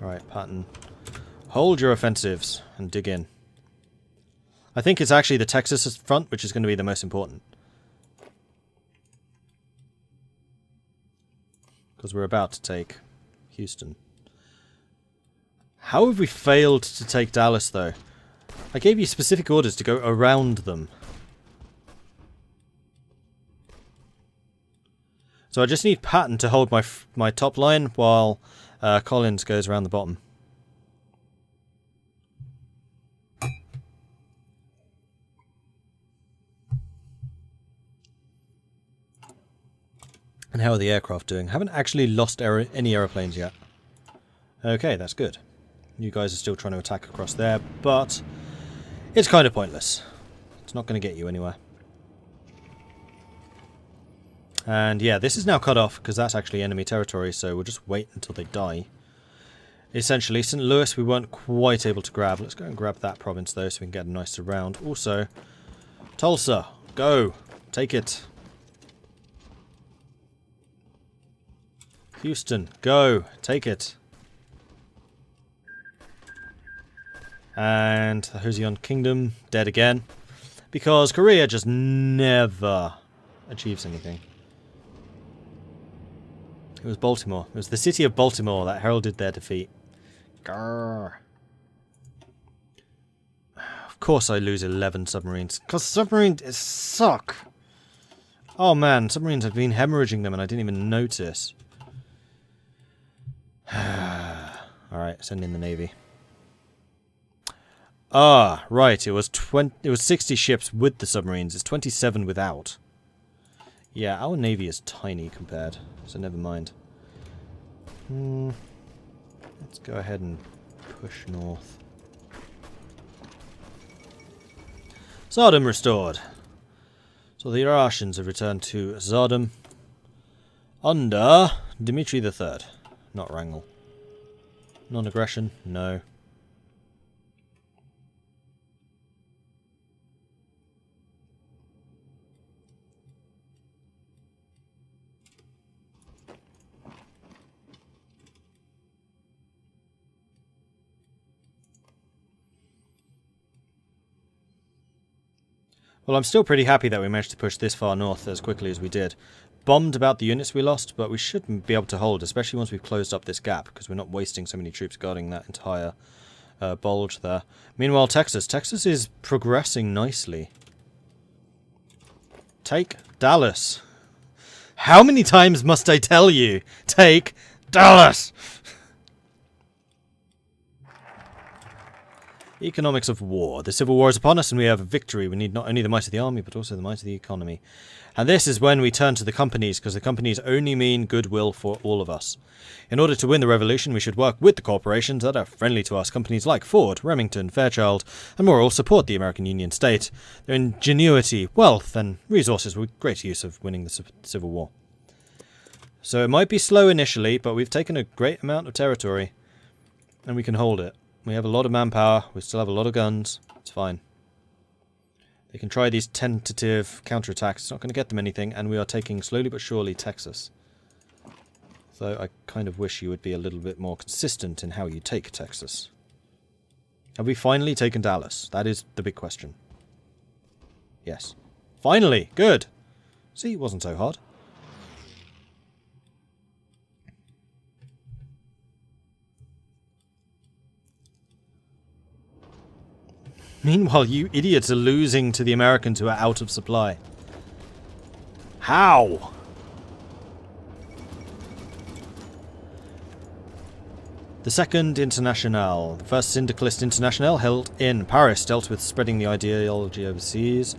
Alright, Patton. Hold your offensives and dig in. I think it's actually the Texas front which is going to be the most important. Because we're about to take Houston. How have we failed to take Dallas, though? I gave you specific orders to go around them. So I just need Patton to hold my top line while Collins goes around the bottom. And how are the aircraft doing? Haven't actually lost any aeroplanes yet. Okay, that's good. You guys are still trying to attack across there, but it's kind of pointless. It's not going to get you anywhere. And yeah, this is now cut off because that's actually enemy territory, so we'll just wait until they die. Essentially, St. Louis we weren't quite able to grab. Let's go and grab that province though so we can get a nice surround. Also, Tulsa, go! Take it! Houston, go! Take it! And the Joseon Kingdom, dead again. Because Korea just never achieves anything. It was Baltimore. It was the city of Baltimore that heralded their defeat. Grrr. Of course I lose 11 submarines. Because submarines suck! Oh man, submarines have been hemorrhaging them and I didn't even notice. Alright, send in the Navy. Ah, right, it was 60 ships with the submarines, it's 27 without. Yeah, our Navy is tiny compared, so never mind. Let's go ahead and push north. Sodom restored. So the Russians have returned to Sodom under Dmitry III. Not Wrangel. Non-aggression? No. Well, I'm still pretty happy that we managed to push this far north as quickly as we did. Bummed about the units we lost, but we should be able to hold, especially once we've closed up this gap, because we're not wasting so many troops guarding that entire bulge there. Meanwhile, Texas. Texas is progressing nicely. Take Dallas. How many times must I tell you? Take Dallas! Economics of war. The civil war is upon us and we have a victory. We need not only the might of the army, but also the might of the economy. And this is when we turn to the companies, because the companies only mean goodwill for all of us. In order to win the revolution, we should work with the corporations that are friendly to us. Companies like Ford, Remington, Fairchild, and more all support the American Union state. Their ingenuity, wealth, and resources were great use of winning the civil war. So it might be slow initially, but we've taken a great amount of territory, and we can hold it. We have a lot of manpower, we still have a lot of guns, it's fine. They can try these tentative counterattacks, it's not going to get them anything, and we are taking slowly but surely Texas. Though I kind of wish you would be a little bit more consistent in how you take Texas. Have we finally taken Dallas? That is the big question. Yes. Finally! Good! See, it wasn't so hard. Meanwhile, you idiots are losing to the Americans who are out of supply. How? The Second Internationale. The First Syndicalist Internationale, held in Paris, dealt with spreading the ideology overseas.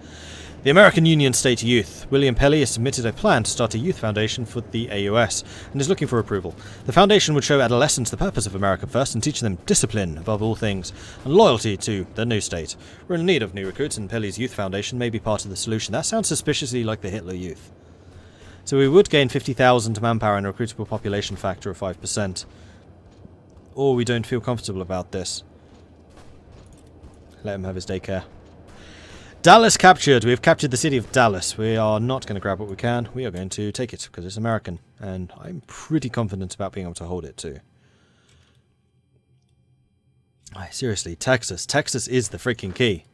The American Union State Youth. William Pelly has submitted a plan to start a youth foundation for the AUS and is looking for approval. The foundation would show adolescents the purpose of America first and teach them discipline above all things and loyalty to the new state. We're in need of new recruits and Pelly's youth foundation may be part of the solution. That sounds suspiciously like the Hitler Youth. So we would gain 50,000 manpower and a recruitable population factor of 5%. Or we don't feel comfortable about this. Let him have his daycare. Dallas captured. We have captured the city of Dallas. We are not going to grab what we can. We are going to take it because it's American. And I'm pretty confident about being able to hold it too. Seriously, Texas. Texas is the freaking key.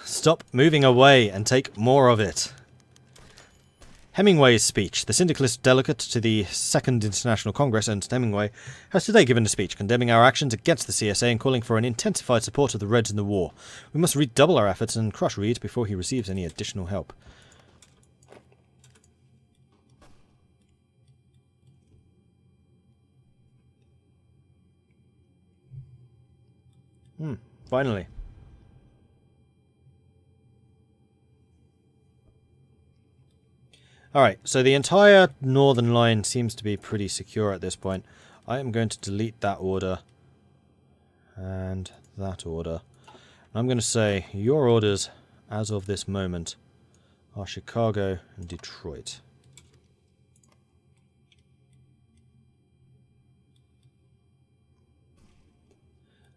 Stop moving away and take more of it. Hemingway's speech. The syndicalist delegate to the Second International Congress, Ernst Hemingway, has today given a speech condemning our actions against the CSA and calling for an intensified support of the Reds in the war. We must redouble our efforts and crush Reed before he receives any additional help. Finally. Alright, so the entire northern line seems to be pretty secure at this point. I am going to delete that order. And that order. I'm going to say your orders, as of this moment, are Chicago and Detroit.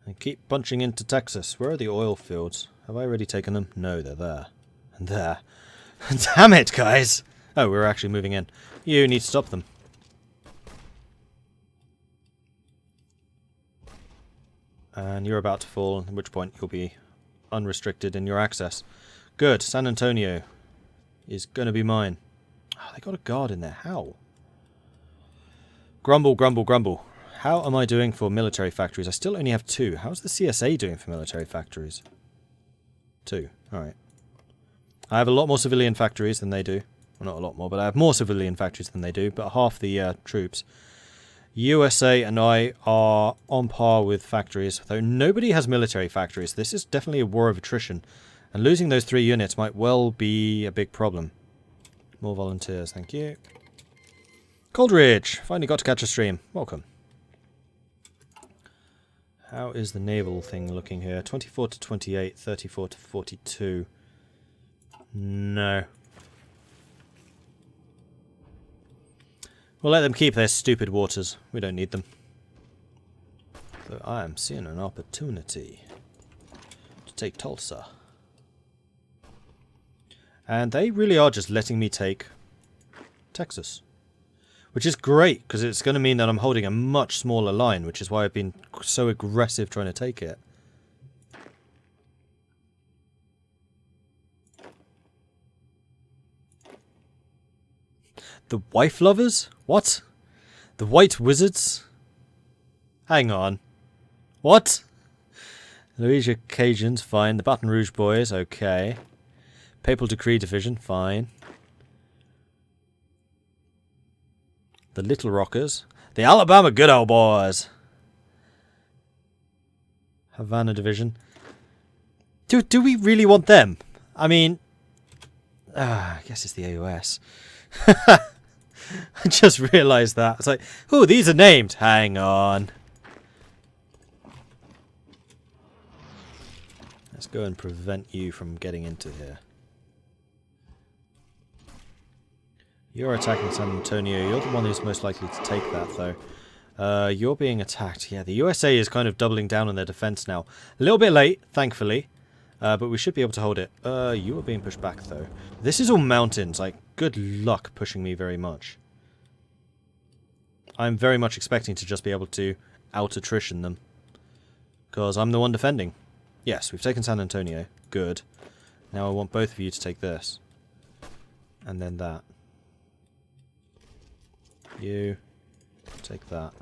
And keep punching into Texas. Where are the oil fields? Have I already taken them? No, they're there. And there. Damn it, guys! Oh, we're actually moving in. You need to stop them. And you're about to fall, at which point you'll be unrestricted in your access. Good. San Antonio is going to be mine. Oh, they got a guard in there. How? Grumble, grumble, grumble. How am I doing for military factories? I still only have 2. How's the CSA doing for military factories? 2. Alright. I have a lot more civilian factories than they do. Well, not a lot more, but I have more civilian factories than they do, but half the troops. USA and I are on par with factories, though nobody has military factories. This is definitely a war of attrition, and losing those 3 units might well be a big problem. More volunteers, thank you. Coldridge! Finally got to catch a stream. Welcome. How is the naval thing looking here? 24 to 28, 34 to 42. No. We'll let them keep their stupid waters. We don't need them. But I am seeing an opportunity to take Tulsa. And they really are just letting me take Texas. Which is great, because it's going to mean that I'm holding a much smaller line, which is why I've been so aggressive trying to take it. The wife lovers? What? The white wizards? Hang on. What? Louisa Cajuns, fine. The Baton Rouge boys, okay. Papal Decree Division, fine. The Little Rockers. The Alabama Good Old Boys. Havana Division. Do we really want them? I mean... I guess it's the AOS. I just realised that. It's like, oh, these are named. Hang on. Let's go and prevent you from getting into here. You're attacking San Antonio. You're the one who's most likely to take that, though. You're being attacked. Yeah, the USA is kind of doubling down on their defense now. A little bit late, thankfully. But we should be able to hold it. You are being pushed back, though. This is all mountains. Like, good luck pushing me very much. I'm very much expecting to just be able to out-attrition them. Because I'm the one defending. Yes, we've taken San Antonio. Good. Now I want both of you to take this. And then that. You take that.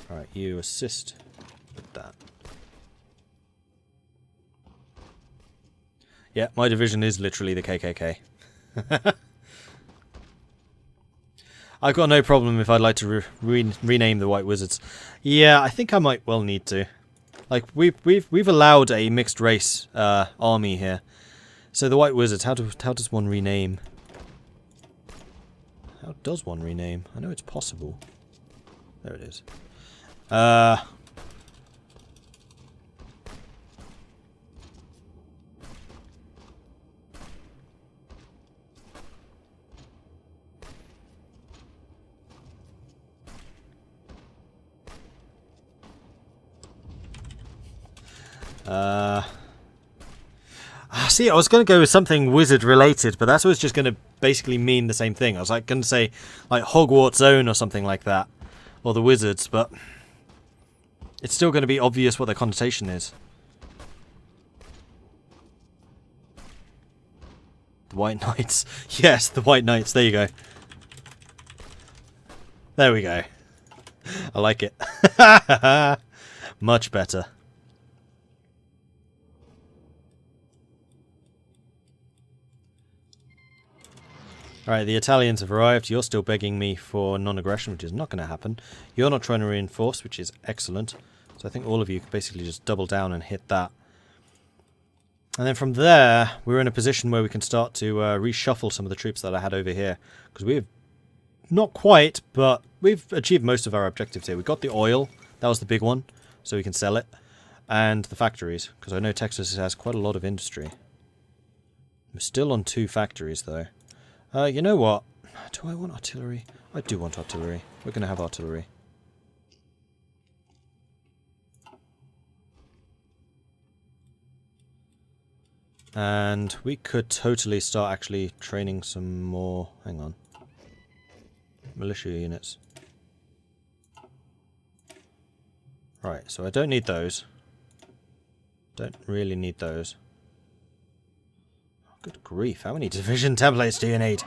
Alright, you assist with that. Yeah, my division is literally the KKK. I've got no problem if I'd like to rename the White Wizards. Yeah, I think I might well need to. Like, we've allowed a mixed race army here. So the White Wizards, how does one rename? How does one rename? I know it's possible. There it is. See, I was going to go with something wizard related, but that's always just going to basically mean the same thing. I was like going to say like Hogwarts Zone or something like that, or the Wizards, but it's still going to be obvious what their connotation is. The White Knights. Yes, the White Knights. There you go. There we go. I like it. Much better. Alright, the Italians have arrived. You're still begging me for non-aggression, which is not going to happen. You're not trying to reinforce, which is excellent. So I think all of you can basically just double down and hit that. And then from there, we're in a position where we can start to reshuffle some of the troops that I had over here. Because we've not quite, but we've achieved most of our objectives here. We got the oil. That was the big one, so we can sell it. And the factories, because I know Texas has quite a lot of industry. We're still on 2 factories, though. You know what? Do I want artillery? I do want artillery. We're going to have artillery. And we could totally start actually training some more... Hang on. Militia units. Right, so I don't need those. Don't really need those. Good grief, how many division templates do you need?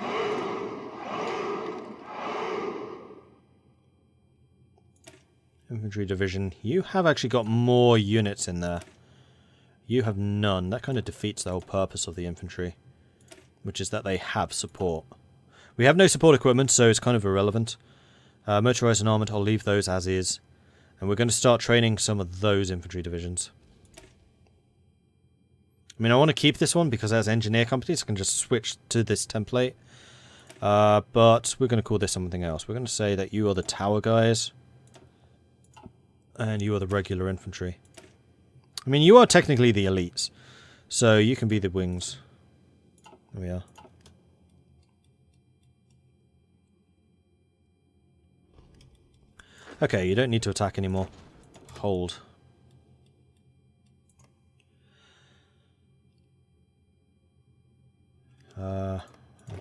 Infantry division. You have actually got more units in there. You have none. That kind of defeats the whole purpose of the infantry, which is that they have support. We have no support equipment, so it's kind of irrelevant. Motorized and armoured, I'll leave those as is. And we're going to start training some of those infantry divisions. I mean, I want to keep this one because as engineer companies, I can just switch to this template. But we're going to call this something else. We're going to say that you are the tower guys. And you are the regular infantry. I mean, you are technically the elites. So you can be the wings. There we are. Okay, you don't need to attack anymore. Hold.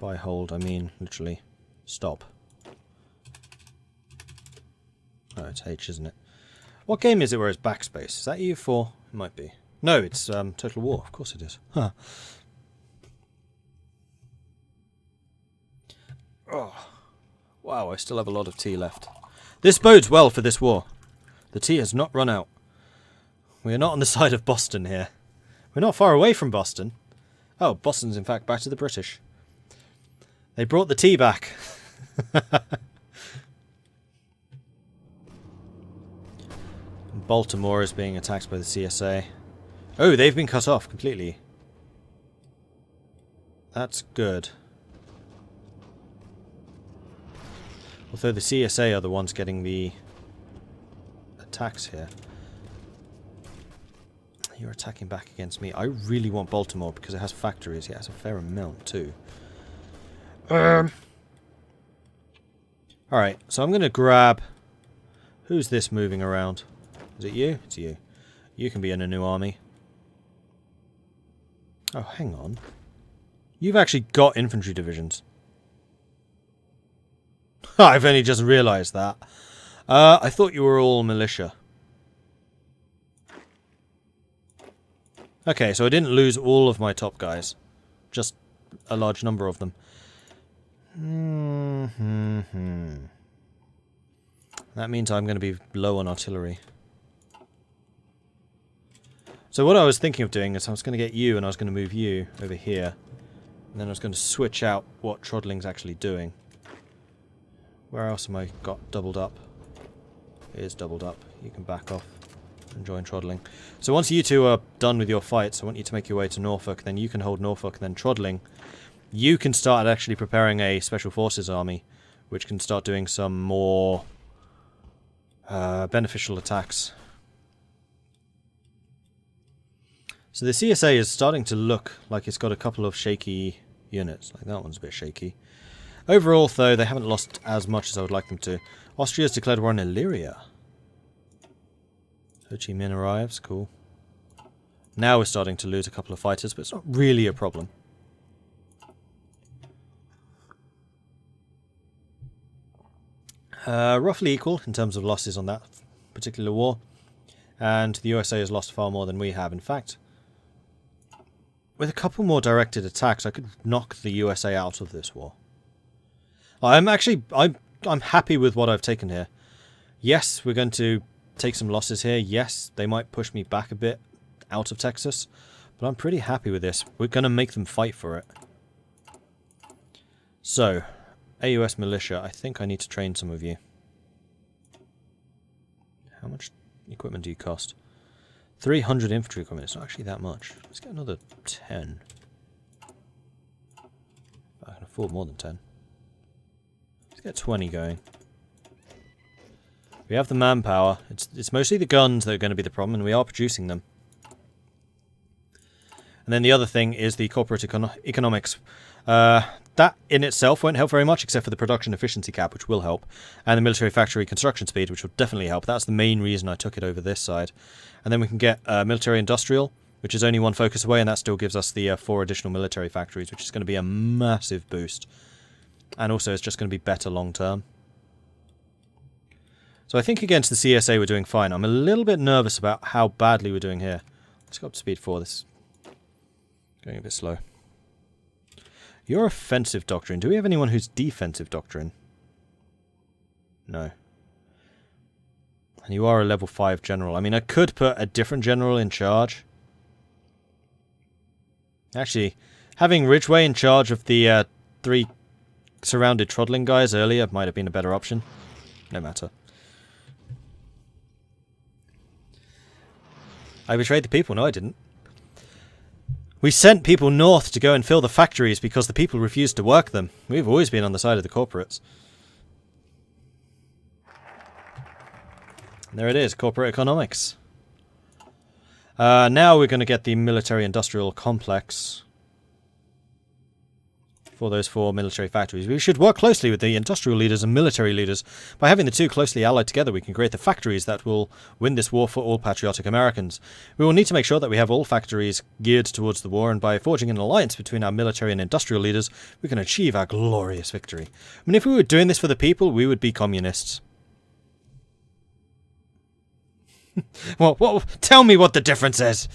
By hold, I mean literally stop. Oh, it's H, isn't it? What game is it where it's backspace? Is that EU4? It might be. No, it's Total War. Of course it is. Huh. Oh. Wow, I still have a lot of tea left. This bodes well for this war. The tea has not run out. We are not on the side of Boston here. We're not far away from Boston. Oh, Boston's in fact back to the British. They brought the tea back. Baltimore is being attacked by the CSA. Oh, they've been cut off completely. That's good. Although the CSA are the ones getting the attacks here. You're attacking back against me. I really want Baltimore because it has factories. It has a fair amount too. Alright, so I'm going to grab... Who's this moving around? Is it you? It's you. You can be in a new army. Oh, hang on. You've actually got infantry divisions. I've only just realised that. I thought you were all militia. Okay, so I didn't lose all of my top guys. Just a large number of them. That means I'm going to be low on artillery. So what I was thinking of doing is I was going to get you and I was going to move you over here. And then I was going to switch out what Trodling's actually doing. Where else am I got doubled up? It is doubled up. You can back off and join Trodling. So once you two are done with your fights, I want you to make your way to Norfolk. Then you can hold Norfolk. Then Trodling, you can start actually preparing a Special Forces army, which can start doing some more beneficial attacks. So the CSA is starting to look like it's got a couple of shaky units. Like that one's a bit shaky. Overall, though, they haven't lost as much as I would like them to. Austria's declared war on Illyria. Ho Chi Minh arrives, cool. Now we're starting to lose a couple of fighters, but it's not really a problem. Roughly equal in terms of losses on that particular war. And the USA has lost far more than we have. In fact, with a couple more directed attacks, I could knock the USA out of this war. I'm happy with what I've taken here. Yes, we're going to take some losses here. Yes, they might push me back a bit out of Texas, but I'm pretty happy with this. We're going to make them fight for it. So, AUS militia, I think I need to train some of you. How much equipment do you cost? 300 infantry equipment. It's not actually that much. Let's get another 10. I can afford more than 10. Let's get 20 going. We have the manpower. It's mostly the guns that are going to be the problem, and we are producing them. And then the other thing is the corporate economics. That in itself won't help very much, except for the production efficiency cap, which will help, and the military factory construction speed, which will definitely help. That's the main reason I took it over this side. And then we can get military industrial, which is only one focus away, and that still gives us the 4 additional military factories, which is going to be a massive boost. And also it's just going to be better long term. So I think against the CSA we're doing fine. I'm a little bit nervous about how badly we're doing here. Let's go up to speed 4. This is going a bit slow. Your offensive doctrine. Do we have anyone who's defensive doctrine? No. And you are a level 5 general. I mean, I could put a different general in charge. Actually, having Ridgeway in charge of the 3 surrounded Trotling guys earlier might have been a better option. No matter. I betrayed the people. No, I didn't. We sent people north to go and fill the factories because the people refused to work them. We've always been on the side of the corporates. And there it is, corporate economics. Now we're going to get the military-industrial complex for those 4 military factories. We should work closely with the industrial leaders and military leaders. By having the 2 closely allied together, we can create the factories that will win this war for all patriotic Americans. We will need to make sure that we have all factories geared towards the war, and by forging an alliance between our military and industrial leaders, we can achieve our glorious victory. I mean, if we were doing this for the people, we would be communists. Well, tell me what the difference is!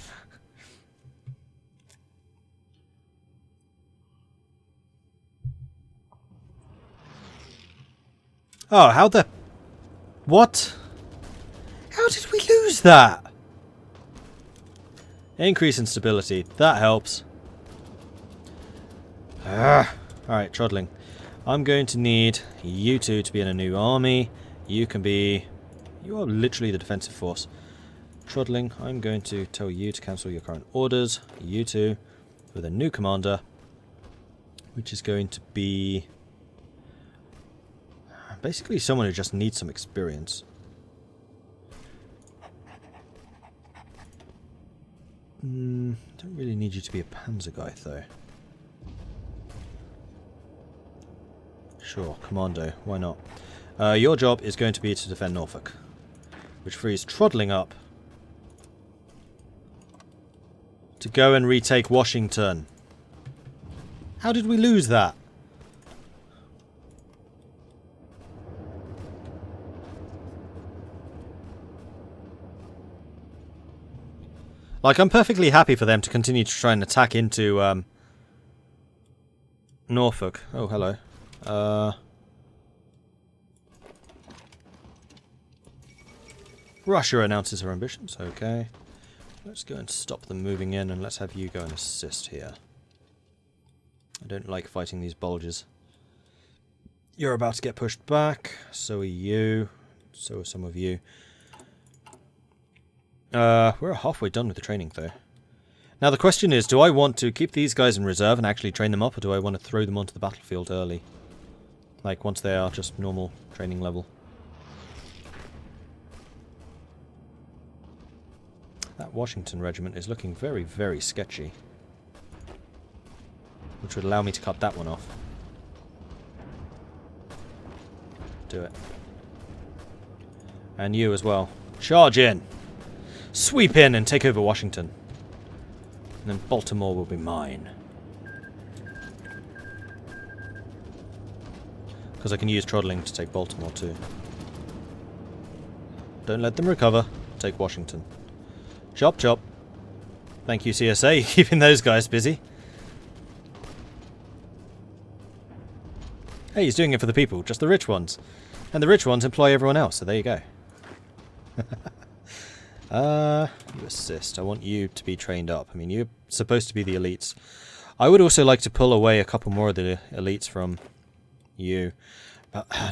Oh, how the... What? How did we lose that? Increase in stability. That helps. Alright, Trotling. I'm going to need you 2 to be in a new army. You can be... You are literally the defensive force. Trotling, I'm going to tell you to cancel your current orders. You 2 with a new commander, which is going to be... basically someone who just needs some experience. Don't really need you to be a panzer guy, though. Sure, commando, why not? Your job is going to be to defend Norfolk, which frees Trotling up to go and retake Washington. How did we lose that? Like, I'm perfectly happy for them to continue to try and attack into, Norfolk. Oh, hello. Russia announces her ambitions. Okay. Let's go and stop them moving in, and let's have you go and assist here. I don't like fighting these bulges. You're about to get pushed back. So are you. So are some of you. We're halfway done with the training, though. Now the question is, do I want to keep these guys in reserve and actually train them up, or do I want to throw them onto the battlefield early? Like, once they are just normal training level. That Washington regiment is looking very, very sketchy. Which would allow me to cut that one off. Do it. And you as well. Charge in! Sweep in and take over Washington. And then Baltimore will be mine. Because I can use Trotling to take Baltimore too. Don't let them recover. take Washington. Chop, chop. Thank you, CSA, keeping those guys busy. Hey, he's doing it for the people, just the rich ones. And the rich ones employ everyone else, so there you go. You assist. I want you to be trained up. I mean, you're supposed to be the elites. I would also like to pull away a couple more of the elites from you.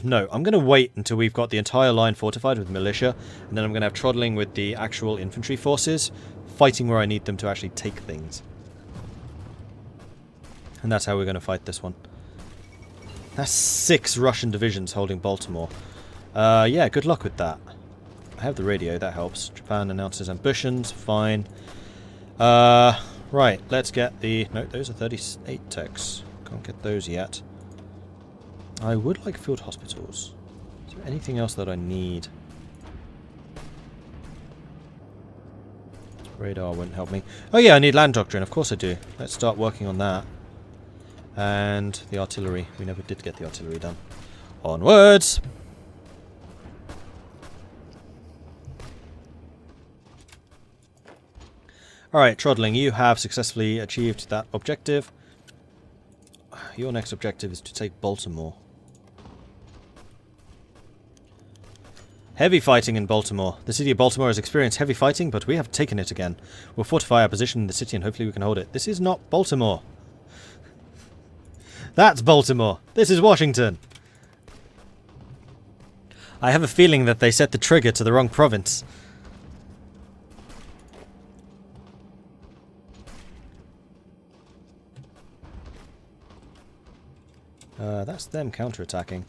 No, I'm going to wait until we've got the entire line fortified with militia, and then I'm going to have Trottling with the actual infantry forces, fighting where I need them to actually take things. And that's how we're going to fight this one. That's 6 Russian divisions holding Baltimore. Yeah, good luck with that. I have the radio, that helps. Japan announces ambitions, fine. Right, let's get the... No, those are 38 techs. Can't get those yet. I would like field hospitals. Is there anything else that I need? Radar wouldn't help me. Oh yeah, I need land doctrine, of course I do. Let's start working on that. And the artillery. We never did get the artillery done. Onwards! Alright, Trottling, you have successfully achieved that objective. Your next objective is to take Baltimore. Heavy fighting in Baltimore. The city of Baltimore has experienced heavy fighting, but we have taken it again. We'll fortify our position in the city and hopefully we can hold it. This is not Baltimore. That's Baltimore. This is Washington. I have a feeling that they set the trigger to the wrong province. That's them counterattacking.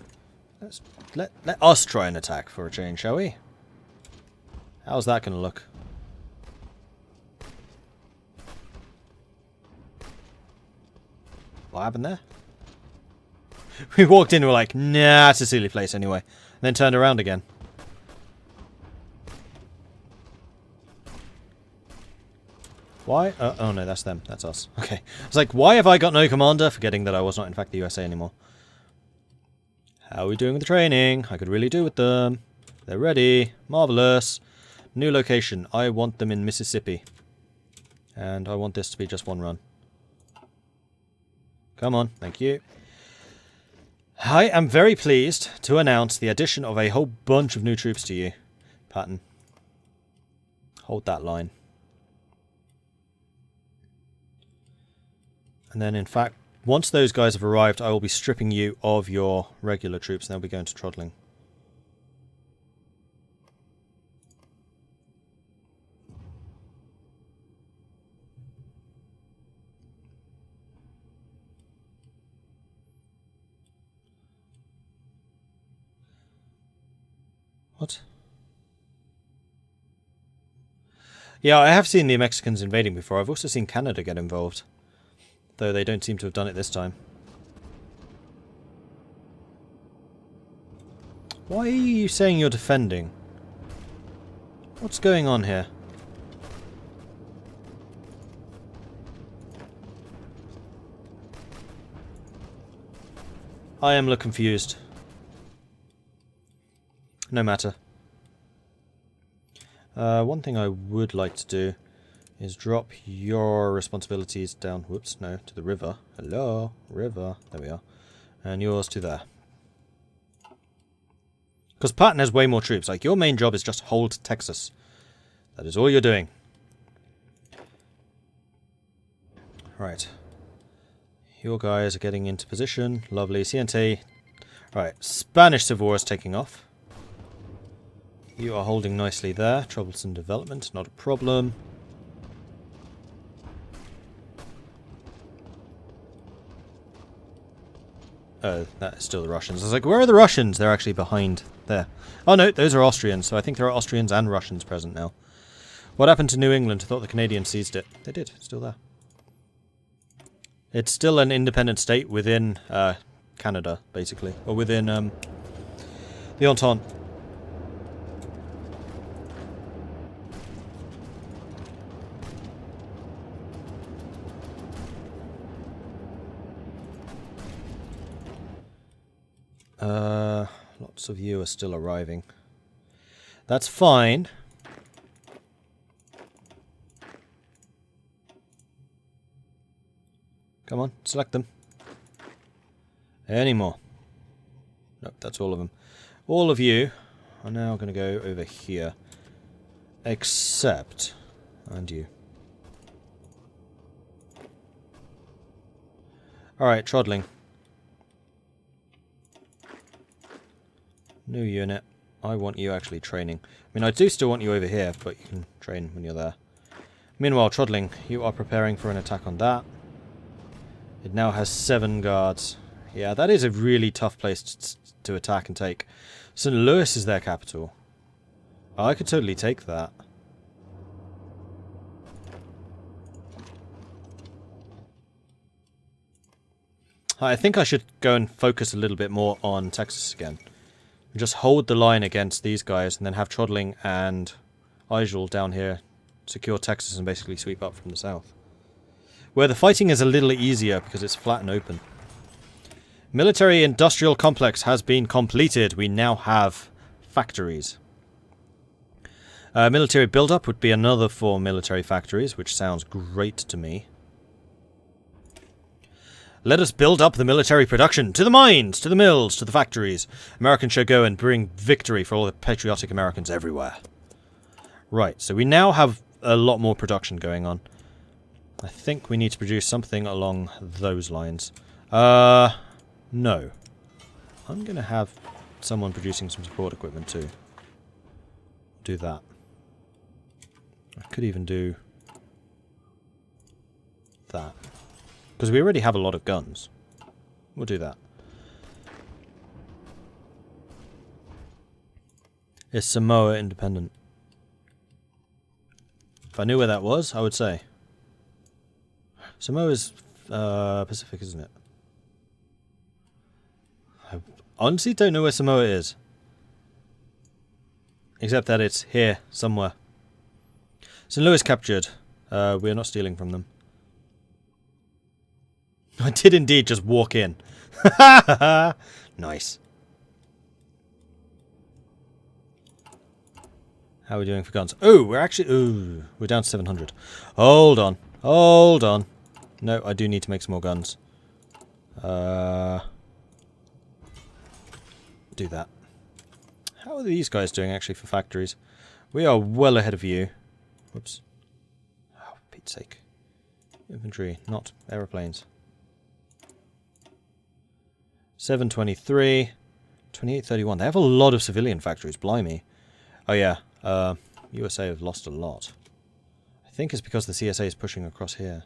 Let us try and attack for a change, shall we? How's that going to look? What happened there? We walked in and we're like, nah, it's a silly place anyway. And then turned around again. Why? Oh no, that's them. That's us. Okay. I was like, why have I got no commander? Forgetting that I was not in fact the USA anymore. How are we doing with the training? I could really do with them. They're ready. Marvellous. New location. I want them in Mississippi. And I want this to be just one run. Come on. Thank you. I am very pleased to announce the addition of a whole bunch of new troops to you, Patton. Hold that line. And then, in fact, once those guys have arrived, I will be stripping you of your regular troops, and they'll be going to Trottling. What? Yeah, I have seen the Mexicans invading before. I've also seen Canada get involved. Though they don't seem to have done it this time. Why are you saying you're defending? What's going on here? I am a little confused. No matter. One thing I would like to do is drop your responsibilities down, whoops, no, to the river. Hello, river, there we are. And yours to there. Because Patton has way more troops. Like, your main job is just hold Texas. That is all you're doing. Right. Your guys are getting into position. Lovely. CNT. Right, Spanish Civil War is taking off. You are holding nicely there. Troublesome development, not a problem. Oh, that is still the Russians. I was like, where are the Russians? They're actually behind there. Oh no, those are Austrians. So I think there are Austrians and Russians present now. What happened to New England? I thought the Canadians seized it. They did. It's still there. It's still an independent state within Canada, basically. Or within the Entente. Lots of you are still arriving. That's fine. Come on, select them. Any more? Nope, that's all of them. All of you are now going to go over here. Except... and you. Alright, Trodling. New unit. I want you actually training. I mean, I do still want you over here, but you can train when you're there. Meanwhile, Trodling, you are preparing for an attack on that. It now has 7 guards. Yeah, that is a really tough place to attack and take. St. Louis is their capital. Oh, I could totally take that. I think I should go and focus a little bit more on Texas again. Just hold the line against these guys and then have Trodling and Igel down here secure Texas and basically sweep up from the south. Where the fighting is a little easier because it's flat and open. Military industrial complex has been completed. We now have factories. Military build-up would be another 4 military factories, which sounds great to me. Let us build up the military production. To the mines, to the mills, to the factories. Americans shall go and bring victory for all the patriotic Americans everywhere. Right, so we now have a lot more production going on. I think we need to produce something along those lines. No. I'm going to have someone producing some support equipment too. Do that. I could even do that. Because we already have a lot of guns. We'll do that. Is Samoa independent? If I knew where that was, I would say. Samoa's Pacific, isn't it? I honestly don't know where Samoa is. Except that it's here, somewhere. St. Louis captured. We're not stealing from them. I did indeed just walk in. Nice. How are we doing for guns? Oh, we're actually... ooh, we're down to 700. Hold on. Hold on. No, I do need to make some more guns. Do that. How are these guys doing actually for factories? We are well ahead of you. Whoops. Oh, for Pete's sake. Infantry, not aeroplanes. 723. 2831. They have a lot of civilian factories, blimey. Oh yeah, USA have lost a lot. I think it's because the CSA is pushing across here.